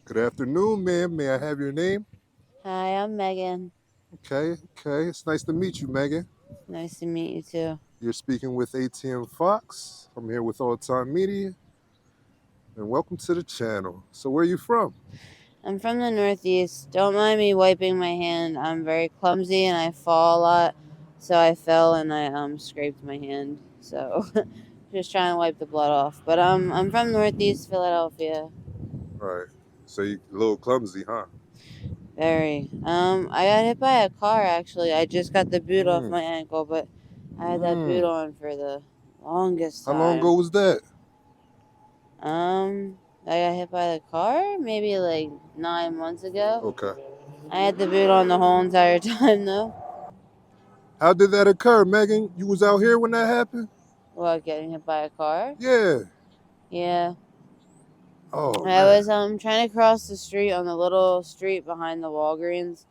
Good afternoon, ma'am. May I have your name? Hi, I'm Megan. Okay. It's nice to meet you, Megan. Nice to meet you too. You're speaking with ATM Fox. I'm here with All Time Media, and welcome to the channel. So, where are you from? I'm from the Northeast. Don't mind me wiping my hand. I'm very clumsy and I fall a lot. So I fell and I scraped my hand. So just trying to wipe the blood off. But I'm from Northeast Philadelphia. All right. So, you're a little clumsy, huh? Very. I got hit by a car actually. I just got the boot off Mm, my ankle, but I had that boot mm. on for the longest How long ago time. was that? I got hit by the car maybe like 9 months ago. Okay. I had the boot on the whole entire time though. How did that occur, Megan? You was out here when that happened? What, getting hit by a car? Yeah. Yeah. Oh, I man. was trying to cross the street on the little street behind the Walgreens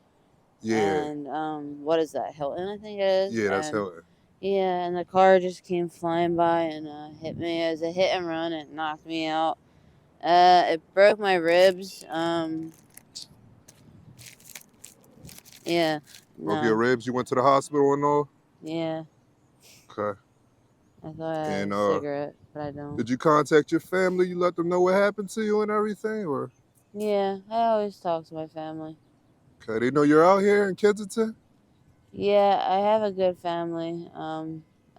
Yeah. and what is that? Hilton I think it is. Yeah, that's And Hilton. yeah, and the car just came flying by and hit me. It was a hit and run. It knocked me out. It broke my ribs. Yeah. Broke your No. ribs. You went to the hospital and all? Yeah. Okay. I thought I had And a cigarette, but I don't. did you contact your family? You let them know what happened to you and everything, or Yeah, I always talk to my family. okay, they know you're out here in Kensington? Yeah, I have a good family. A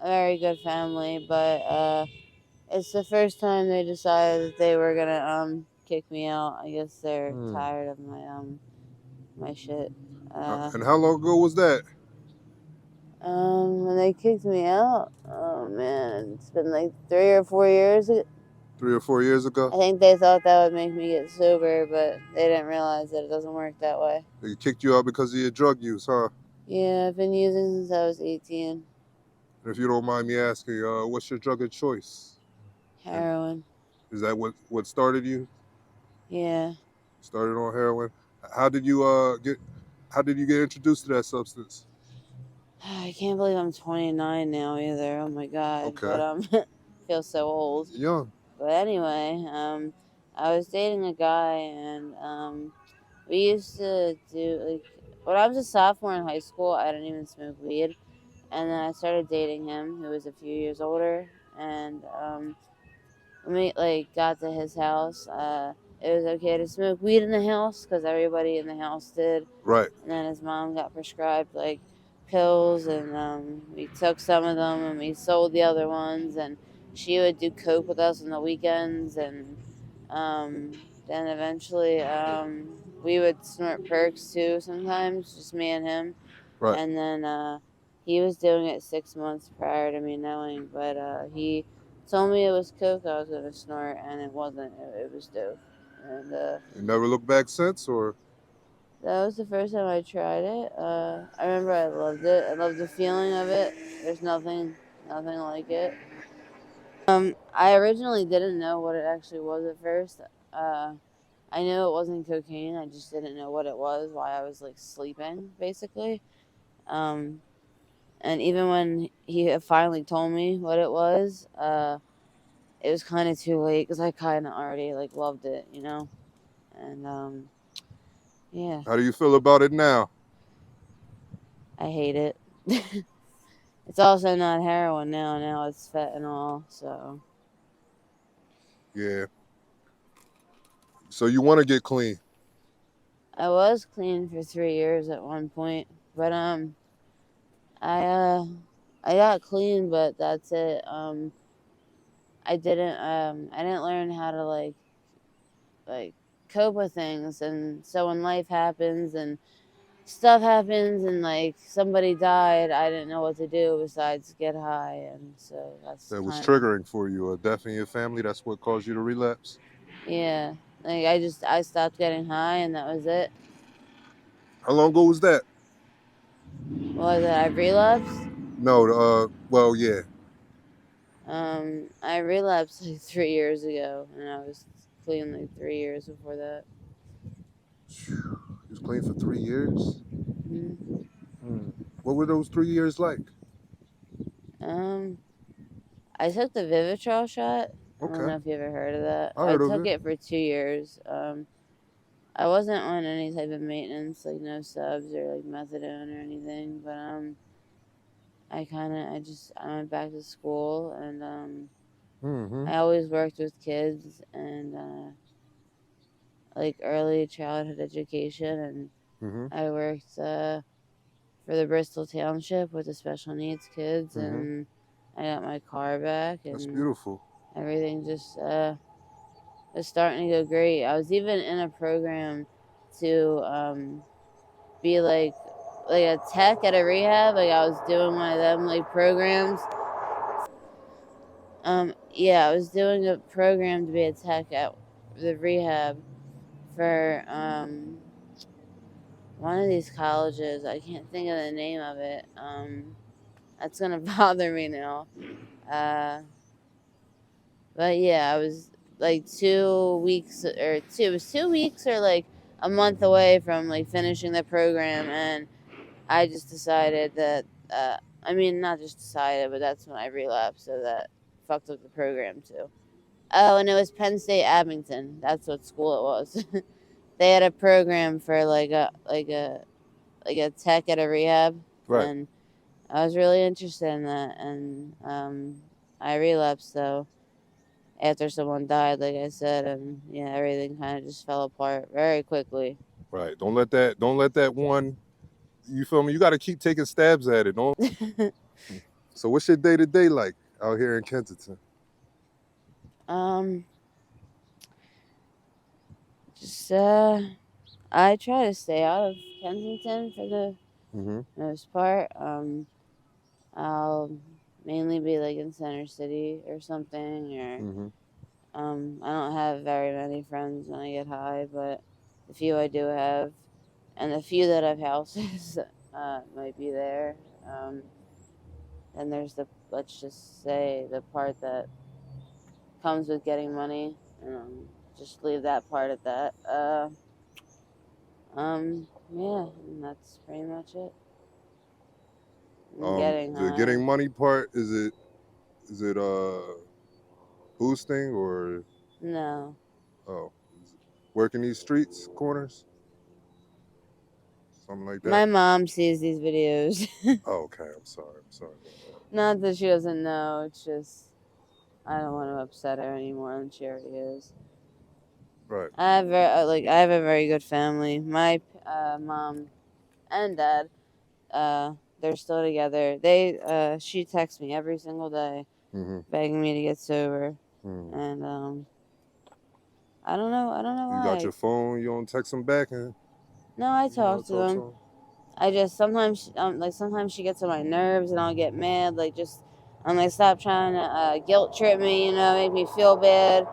very good family, but it's the first time they decided that they were gonna kick me out. I guess they're Hmm. tired of my shit. Uh, And how long ago was that? when they kicked me out, oh man, it's been like 3 or 4 years. 3 or 4 years ago? I think they thought that would make me get sober, but they didn't realize that it doesn't work that way. They kicked you out because of your drug use, huh? Yeah, I've been using since I was 18. And if you don't mind me asking, what's your drug of choice? And Heroin. is that what started you? Yeah. Started on heroin? How did you get? How did you get introduced to that substance? I can't believe I'm 29 now either. Oh my god. Okay, But feel so old. young. But anyway, I was dating a guy and we used to do like when I was a sophomore in high school, I didn't even smoke weed. And then I started dating him, who was a few years older, and when we like got to his house, it was okay to smoke weed in the house because everybody in the house did. Right. And then his mom got prescribed like pills, and we took some of them and we sold the other ones. And she would do coke with us on the weekends, and then eventually we would snort perks too sometimes, just me and him. Right. And then he was doing it 6 months prior to me knowing, but he told me it was coke I was gonna snort, and it wasn't. It was dope, and You never looked back since, or that was the first time I tried it. I remember I loved it. I loved the feeling of it. There's nothing like it. I originally didn't know what it actually was at first. Uh, I knew it wasn't cocaine. I just didn't know what it was. Why I was like sleeping, basically. Um, and even when he finally told me what it was kind of too late because I kind of already like loved it, you know. And yeah, how do you feel about it now? I hate it. It's also not heroin now. Now it's fentanyl. So Yeah. So you want to get clean? I was clean for 3 years at one point, but I uh, I got clean, but that's it. I didn't learn how to like cope with things, and so when life happens and stuff happens and like somebody died, I didn't know what to do besides get high, and so that's That was kind of triggering for you, a death in your family. That's what caused you to relapse. yeah. Like I stopped getting high, and that was it. How long ago was that? What was it? I relapsed. No. Well, yeah. I relapsed like 3 years ago, and I was clean like 3 years before that. You was clean for 3 years. hmm Hmm. What were those 3 years like? Um, I took the Vivitrol shot. I don't Okay, know if you ever heard of that. I I heard of took it. it for 2 years. I wasn't on any type of maintenance, like no subs or like methadone or anything. But I went back to school, and Mm-hmm. I always worked with kids and like early childhood education, and Mm-hmm. I worked for the Bristol Township with the special needs kids, Mm-hmm. and I got my car back, That's and beautiful. everything just was starting to go great. I was even in a program to be like a tech at a rehab. Like I was doing one of them like programs. Yeah, I was doing a program to be a tech at the rehab for one of these colleges. I can't think of the name of it. That's gonna bother me now. Uh, but yeah, I was like 2 weeks or two. It was 2 weeks or like a month away from like finishing the program, and I just decided that. I mean, not just decided, but that's when I relapsed. So that fucked up the program too. Oh, and it was Penn State Abington. That's what school it was. They had a program for like a tech at a rehab, Right. and I was really interested in that, and I relapsed though after someone died, like I said, and yeah, everything kind of just fell apart very quickly. Right. Don't let that one, you feel me? You gotta keep taking stabs at it. Don't So what's your day to day like out here in Kensington? um, just I try to stay out of Kensington for the Mm-hmm. most part. I'll mainly be like in Center City or something, or Mm-hmm. I don't have very many friends when I get high, but the few I do have, and the few that have houses, might be there. Then there's let's just say, the part that comes with getting money. Just leave that part at that. Yeah, and that's pretty much it. And getting The high. getting money part, is it boosting or No. oh is it working these streets, corners? Something like that? My mom sees these videos. Oh, okay, I'm sorry. I'm sorry about that. Not that she doesn't know, it's just I don't want to upset her any more than she already is. Right. I have a very good family. My mom and dad, uh, they're still together. She texts me every single day, Mm-hmm. begging me to get sober, Mm. and I don't know You got why. your phone, you don't text them back and No, I you talk don't to talk to them. them? I just sometimes like sometimes she gets on my nerves, and I'll get mad. Like just I'm like, stop trying to guilt trip me, make me feel bad.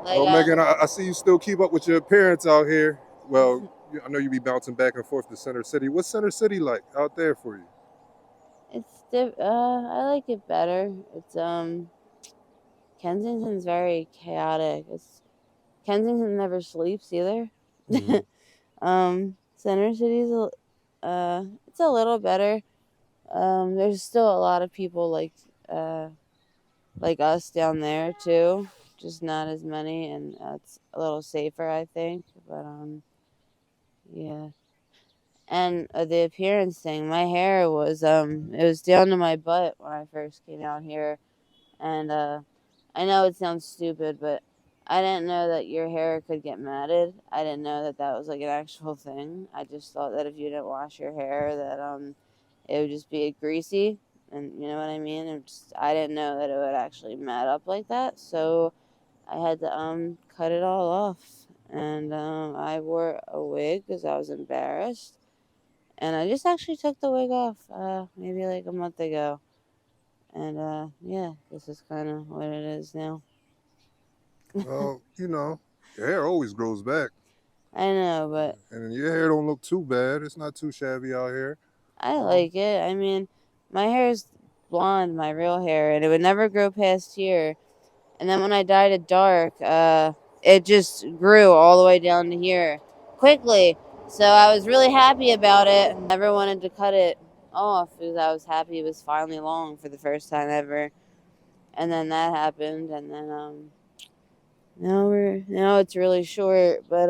Like Well, Megan, I see you still keep up with your parents out here. Well, I know you be bouncing back and forth to Center City. What's Center City like out there for you? I like it better. It's Kensington's very chaotic. It's Kensington never sleeps either. Mm-hmm. Center City's it's a little better. There's still a lot of people like us down there too, just not as many, and it's a little safer, I think. But yeah. And the appearance thing, my hair was it was down to my butt when I first came out here, and I know it sounds stupid, but I didn't know that your hair could get matted. I didn't know that that was like an actual thing. I just thought that if you didn't wash your hair, that it would just be greasy, and you know what I mean. I didn't know that it would actually mat up like that, so I had to cut it all off, and I wore a wig because I was embarrassed, and I just actually took the wig off maybe like a month ago, and yeah, this is kind of what it is now. Well, your hair always grows back, I know, but and your hair don't look too bad. It's not too shabby out here. I Um, like it. I mean, my hair is blonde, my real hair, and it would never grow past here. And then when I dyed it dark, it just grew all the way down to here quickly. So I was really happy about it. Never wanted to cut it off because I was happy it was finally long for the first time ever. and then that happened, and then now it's really short, but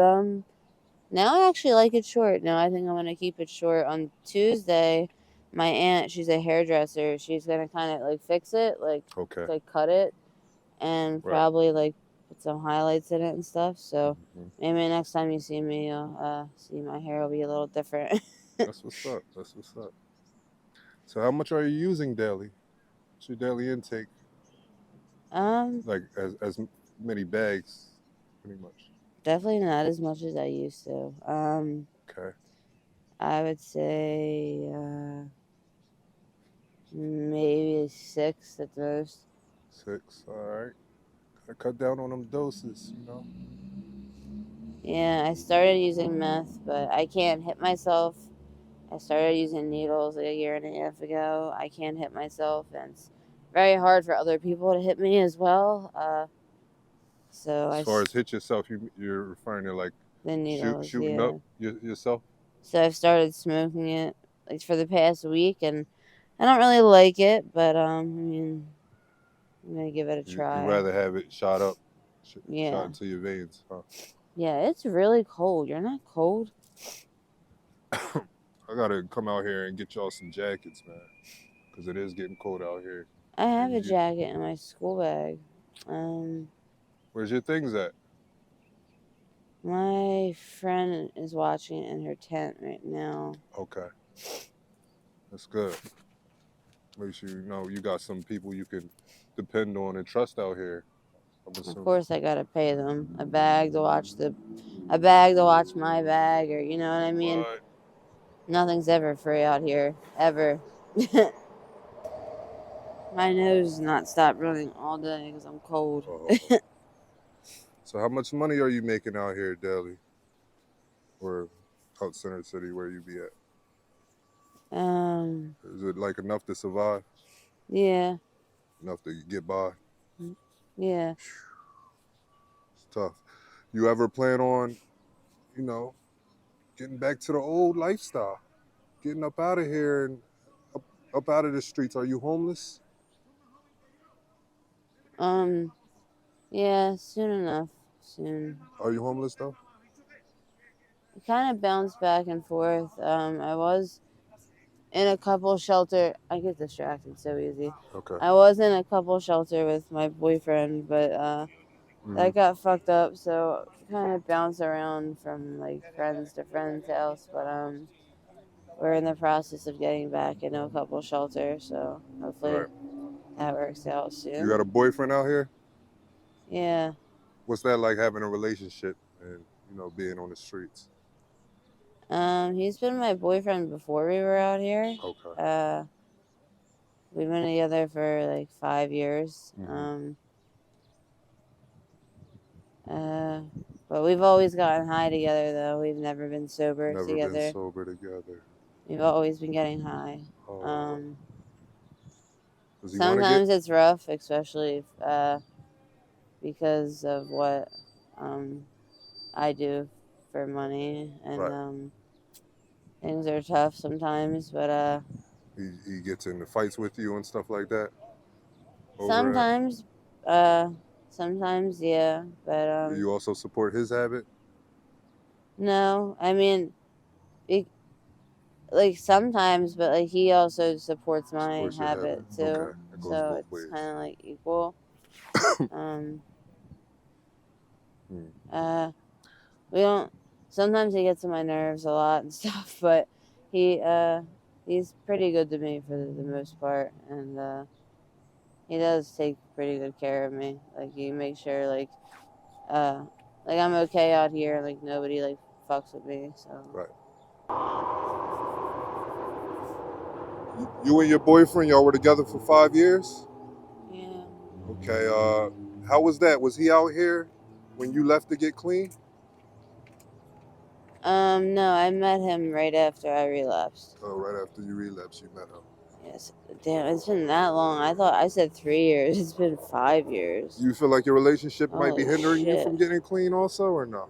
now I actually like it short. Now I think I'm gonna keep it short. On Tuesday, my aunt, she's a hairdresser. She's gonna kind of like fix it, Okay. like cut it, and Right. probably like put some highlights in it and stuff. So Hmm. maybe next time you see me, you'll see my hair will be a little different. That's what's up. That's what's up. So how much are you using daily? What's your daily intake? um, Like as many bags, pretty much. Definitely not as much as I used to. Okay. I would say maybe 6 at most. 6. All right. Gotta cut down on them doses, you know. Yeah, I started using meth, but I can't hit myself. I started using needles like a year and a half ago. I can't hit myself, and it's very hard for other people to hit me as well. So As I far as hit yourself, you're referring to like the needles, shooting up yeah. yourself. So I've started smoking it like for the past week, and I don't really like it, but I mean, I'm gonna give it a You try. rather have it shot up, shot Yeah, into your veins, huh? yeah. It's really cold. You're not cold. I gotta come out here and get y'all some jackets, man, because it is getting cold out here. I have And a jacket in my school bag. where's your things at? My friend is watching it in her tent right now. Okay, that's good. Make sure you know you got some people you can depend on and trust out here. I'm Of assuming. course, I gotta pay them a bag to watch my bag, or you know what I mean. Right. Nothing's ever free out here, ever. My nose does not stop running all day because I'm cold. Oh. So how much money are you making out here daily, or out Center City where you be at? um, Is it like enough to survive? yeah, Enough to get by? yeah. It's tough. You ever plan on, you know, getting back to the old lifestyle, getting up out of here and up out of the streets? Are you homeless? Um, yeah. Soon enough. Soon. Are you homeless though? I kind of bounce back and forth. I was in a couple shelter. I get distracted so easy. Okay. I was in a couple shelter with my boyfriend, but Hmm. that got fucked up. So kind of bounce around from like friends to friends house. But we're in the process of getting back into a couple shelters. So hopefully Right. that works out You got soon. a boyfriend out here? Yeah. What's that like having a relationship and being on the streets? He's been my boyfriend before we were out here. Okay. Uh, we've been together for like 5 years. Hmm. Uh, but we've always gotten high together, though. We've never been sober Never been together. sober together. We've always been getting high. Oh. Um, Does he want to get Sometimes it's rough, especially because of what um, I do for money, and right? things are tough sometimes. But He gets into fights with you and stuff like that over that. sometimes, uh, sometimes, yeah. But Do you also support his habit? no, I mean, it, like sometimes, but like he also supports my Supports your habit habit. too. Okay, it goes So both it's ways. kind of like equal. Um, Hmm. uh, we don't. Sometimes he gets on my nerves a lot and stuff, but he he's pretty good to me for the most part, and he does take pretty good care of me. Like he makes sure uh like I'm okay out here, like nobody like fucks with me. So Right. You and your boyfriend, y'all were together for 5 years. yeah. Okay. How was that? Was he out here when you left to get clean? No, I met him right after I relapsed. Oh, right after you relapsed, you met him. Yes. Damn, it's been that long. I thought I said 3 years. It's been 5 years. Do you feel like your relationship might be Holy hindering you shit. from getting clean, also, or no?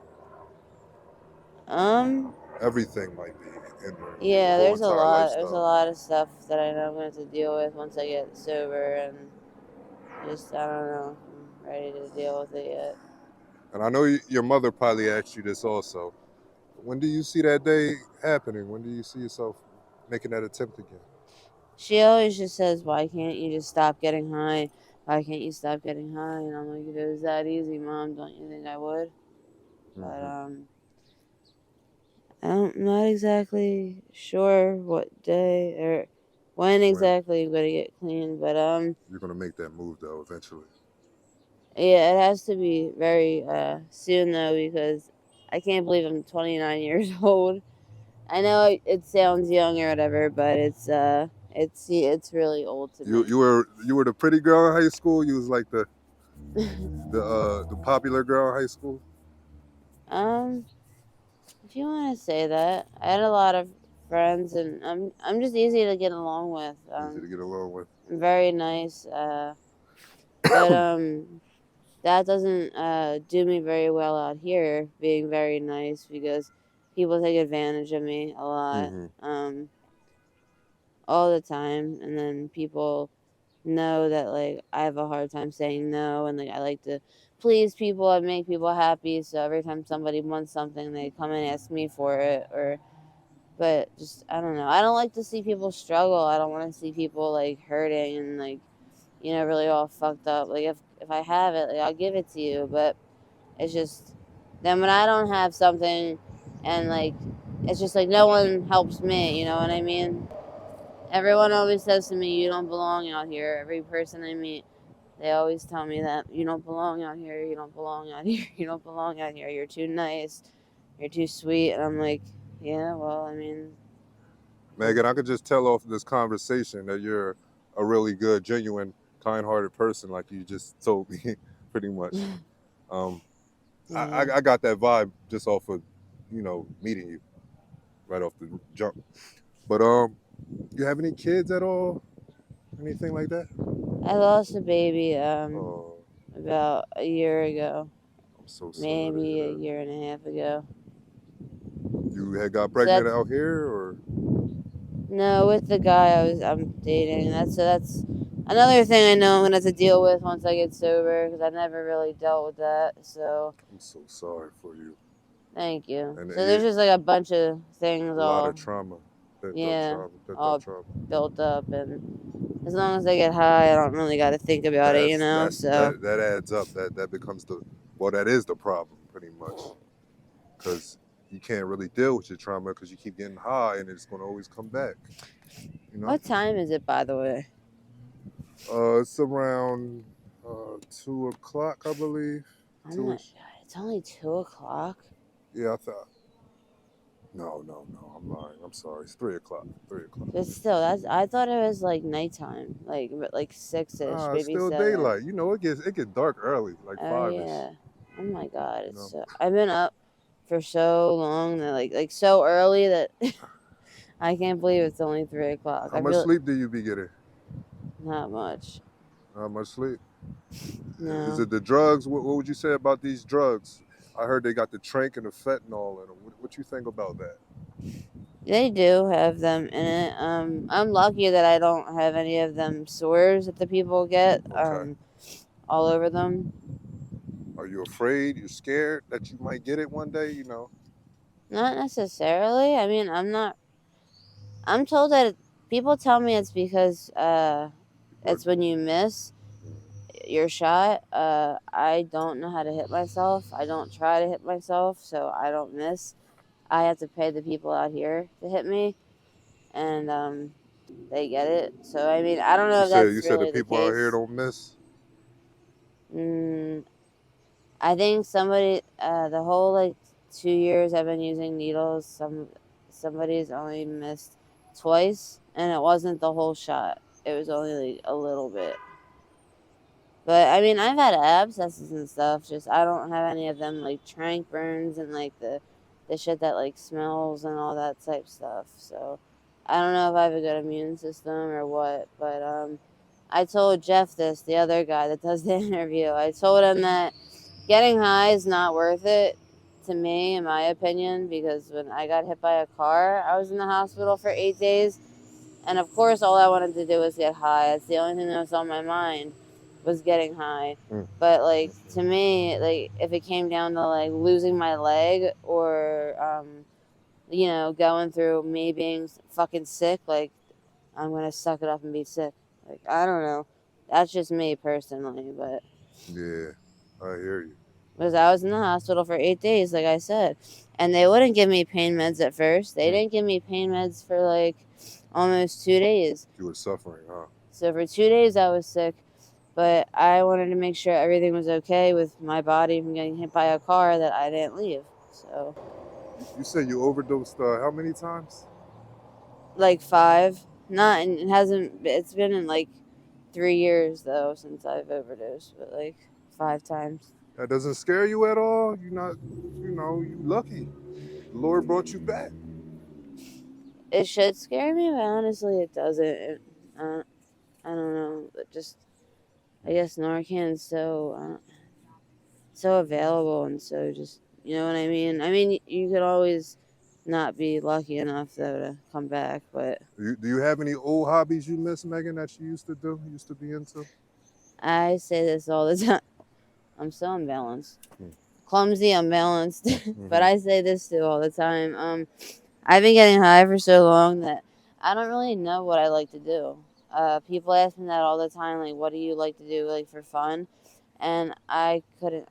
Um, Everything might be hindering your yeah, whole entire there's a lifestyle. lot of stuff that I know I'm going to have to deal with once I get sober, and Just I don't know. I'm ready to deal with it yet. And I know your mother probably asked you this also. When do you see that day happening? When do you see yourself making that attempt again? She always just says, "Why can't you just stop getting high? Why can't you stop getting high?" And I'm like, "If it was that easy, Mom, don't you think I would?" But Hmm. I'm not exactly sure what day or when When exactly I'm gonna get clean. But you're gonna make that move though eventually. yeah, it has to be very soon though because I can't believe I'm 29 years old. I know it sounds young or whatever, but it's really old to You me. you were you were the pretty girl in high school. You was like the popular girl in high school. um, if you want to say that, I had a lot of friends, and I'm just easy to get along with. Easy to get along with. I'm very nice, but that doesn't do me very well out here. Being very nice because people take advantage of me a lot, Hmm. all the time, and then people know that like I have a hard time saying no, and like I like to please people and make people happy. So every time somebody wants something, they come and ask me for it, or but just I don't know. I don't like to see people struggle. I don't want to see people like hurting and like really all fucked up. Like if I have it, like I'll give it to you, but it's just then when I don't have something and like it's just like no one helps me, you know what I mean? Everyone always says to me, "You don't belong out here." Every person I meet, they always tell me that you don't belong out here. You don't belong out here. You don't belong out here. You're too nice. You're too sweet. And I'm like, yeah, well, I mean, Megan, I could just tell off this conversation that you're a really good, genuine, kind-hearted person, like you just told me, pretty much. Um, yeah. I got that vibe just off of, meeting you right off the jump. But you have any kids at all? Anything like that? I lost a baby Oh, about a year ago, I'm so sorry to hear maybe a that. year and a half ago. You had got So pregnant that's out here, or no with the guy I'm dating. That's another thing I know I'm gonna have to deal with once I get sober because I never really dealt with that. So I'm so sorry for you. thank you. And So there's just like a bunch of things a lot of all trauma, yeah pent up all trauma. built up, and as long as I get high, I don't really got to think about it, you know. So That adds up. That becomes that is the problem pretty much because you can't really deal with your trauma because you keep getting high and it's going to always come back. You know. what time is it by the way? It's around 2 o'clock, I believe. Oh my 2ish. god, it's only 2 o'clock. Yeah, I thought. No, no, no. I'm lying. I'm sorry. It's 3 o'clock. 3 o'clock. But still, that's I thought it was like nighttime, like 6ish, It's maybe still 7. daylight. It get dark early, like Oh 5ish. yeah. Oh my god, You know. I've been up for so long that like so early that I can't believe it's only 3 o'clock. How I much feel sleep do you be getting? not much. How much sleep? Is No, it the drugs? What would you say about these drugs? I heard they got the trank and the fentanyl in them. What you think about that? they do have them in it. I'm lucky that I don't have any of them sores that the people get Okay. all over them. Are you afraid? You scared that you might get it one day? Not necessarily. I mean, I'm not. I'm told that people tell me it's because What? it's when you miss your shot. I don't know how to hit myself. I don't try to hit myself, so I don't miss. I have to pay the people out here to hit me, and they get it. So I mean, I don't know if You that's said the really the people out here case. don't miss. Mm, I think somebody the whole like 2 years I've been using needles. Somebody's only missed twice, and it wasn't the whole shot. It was only like a little bit. But I mean, I've had abscesses and stuff. Just I don't have any of them like trank burns and like the shit that like smells and all that type stuff. So I don't know if I have a good immune system or what. But I told Jeff this, the other guy that does the interview. I told him that getting high is not worth it to me, in my opinion, because when I got hit by a car, I was in the hospital for 8 days. And of course, all I wanted to do was get high. It's the only thing that was on my mind. was getting high. Mm. But like to me, like if it came down to like losing my leg or going through me being fucking sick, like I'm gonna suck it up and be sick. Like I don't know. That's just me personally, but Yeah, I hear you. because I was in the hospital for 8 days, like I said, and they wouldn't give me pain meds at first. They Mm. didn't give me pain meds for like almost 2 days. You were suffering, huh? So for 2 days I was sick, but I wanted to make sure everything was okay with my body from getting hit by a car that I didn't leave. So You said you overdosed how many times? like five, not and it hasn't. It's been in like 3 years though since I've overdosed, but like 5 times. That doesn't scare you at all? You're not, you lucky. The Lord brought you back. It should scare me, but honestly, it doesn't. I don't know. It just I guess Narcan's so available and so just you know what I mean. I mean, you could always not be lucky enough though to come back, but Do you have any old hobbies you miss, Megan, that you used to do, used to be into? I say this all the time. I'm so unbalanced, Mm. clumsy, unbalanced, but Mm-hmm. I say this too all the time. I've been getting high for so long that I don't really know what I like to do. People ask me that all the time, like, "What do you like to do, like, for fun?" And I couldn't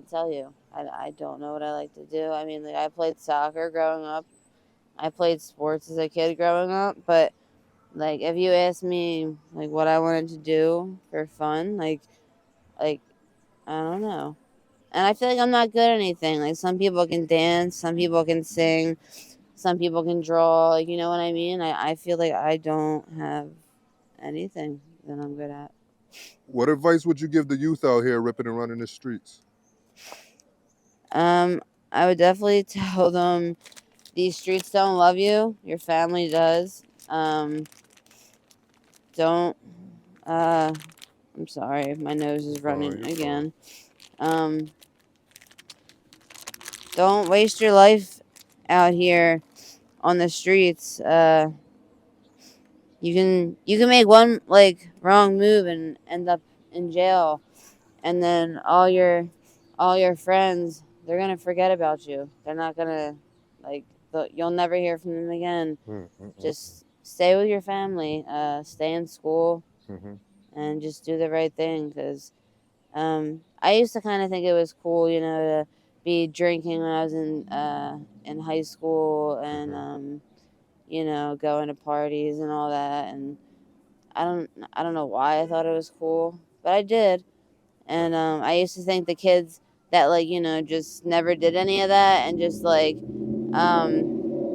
tell you. I don't know what I like to do. I mean, like, I played soccer growing up. I played sports as a kid growing up, but like, if you ask me, like, what I wanted to do for fun, like, I don't know. And I feel like I'm not good at anything. Like, some people can dance, some people can sing, some people can draw, like you know what I mean? I feel like I don't have anything that I'm good at. What advice would you give the youth out here ripping and running the streets? Um, I would definitely tell them these streets don't love you. Your family does. Don't. I'm sorry, my nose You're is fine, running you're fine. again. Um, don't waste your life out here on the streets. You can make one like wrong move and end up in jail, and then all your friends, they're gonna forget about you. They're not gonna like you'll never hear from them again. Mm-mm-mm-mm. Just stay with your family, stay in school, Mm-hmm. and just do the right thing. Because I used to kind of think it was cool, to be drinking when I was in high school and Mm-hmm. going to parties and all that. And I don't know why I thought it was cool, but I did. Yeah. And I used to think the kids that just never did any of that and just like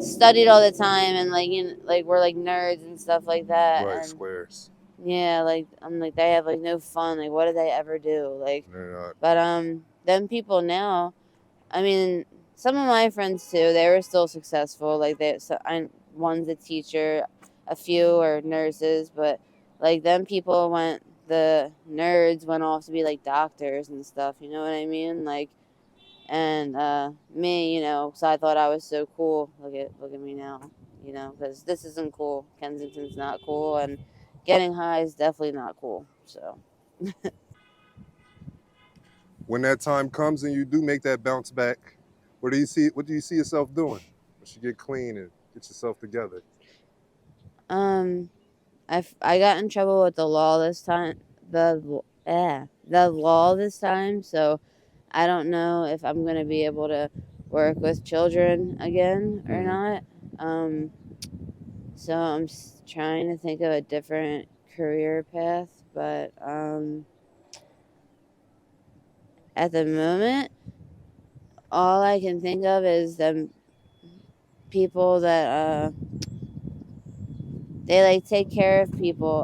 studied all the time and like were like nerds and stuff like that. Right, And squares. yeah, like I'm like they have like no fun. Like what did they ever do? Like, They're not. but them people now, I mean, some of my friends too, they were still successful. Like one's a teacher, a few are nurses, but like them people the nerds went off to be like doctors and stuff. You know what I mean? Like, and me, so I thought I was so cool. Look at me now, because this isn't cool. Kensington's not cool, and getting high is definitely not cool. So. When that time comes and you do make that bounce back, what do you see yourself doing? Once you get clean and get yourself together. Um, I got in trouble with the law this time. The law this time. So I don't know if I'm gonna be able to work with children again or Mm-hmm. not. So I'm trying to think of a different career path, but at the moment, all I can think of is them people that they like take care of people.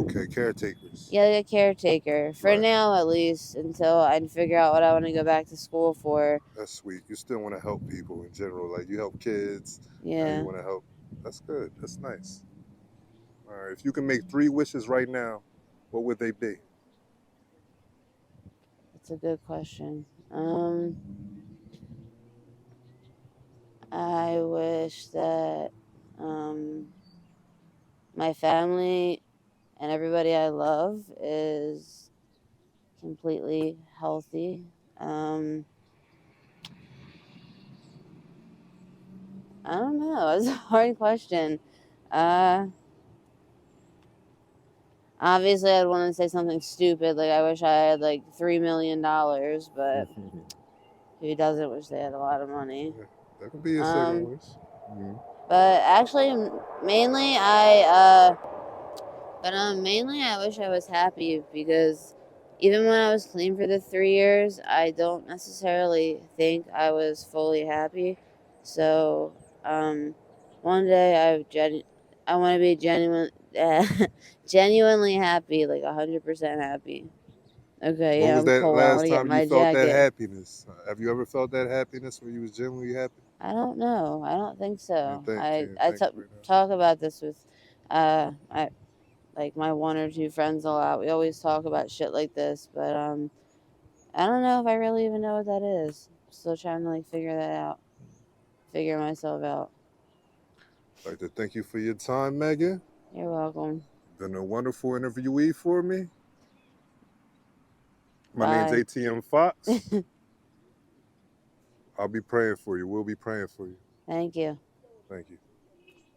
Okay, caretakers. Yeah, like a caretaker for Right. now, at least, until I figure out what I want to go back to school for. That's sweet. You still want to help people in general. Like you help kids. Now you Yeah, want to help. That's good. That's nice. All right. If you can make 3 wishes right now, what would they be? that's a good question. I wish that um, my family and everybody I love is. completely healthy. I don't know. It's a hard question. Uh, Obviously, I'd want to say something stupid, like I wish I had like $3 million, but who doesn't wish they had a lot of money? Yeah, that could be a second Um, wish. Mhm. but actually, mainly mainly I wish I was happy because even when I was clean for the 3 years, I don't necessarily think I was fully happy. So, um, one day I want to be genuinely happy, like 100% happy. Okay, When yeah, was I'm that cold. I want last to get time you my felt that jacket. happiness? Have you ever felt that happiness where you was genuinely happy? I don't know. I don't think so. Can't think right now. Talk about this with I like my one or two friends a lot. We always talk about shit like this, but I don't know if I really even know what that is. Still trying to like figure that out. Figure myself out. I'd like to thank you for your time, Megan. You're welcome. Been a wonderful interviewee for me. My name's Bye. ATM Fox. I'll be praying for you. We'll be praying for you. Thank you. Thank you.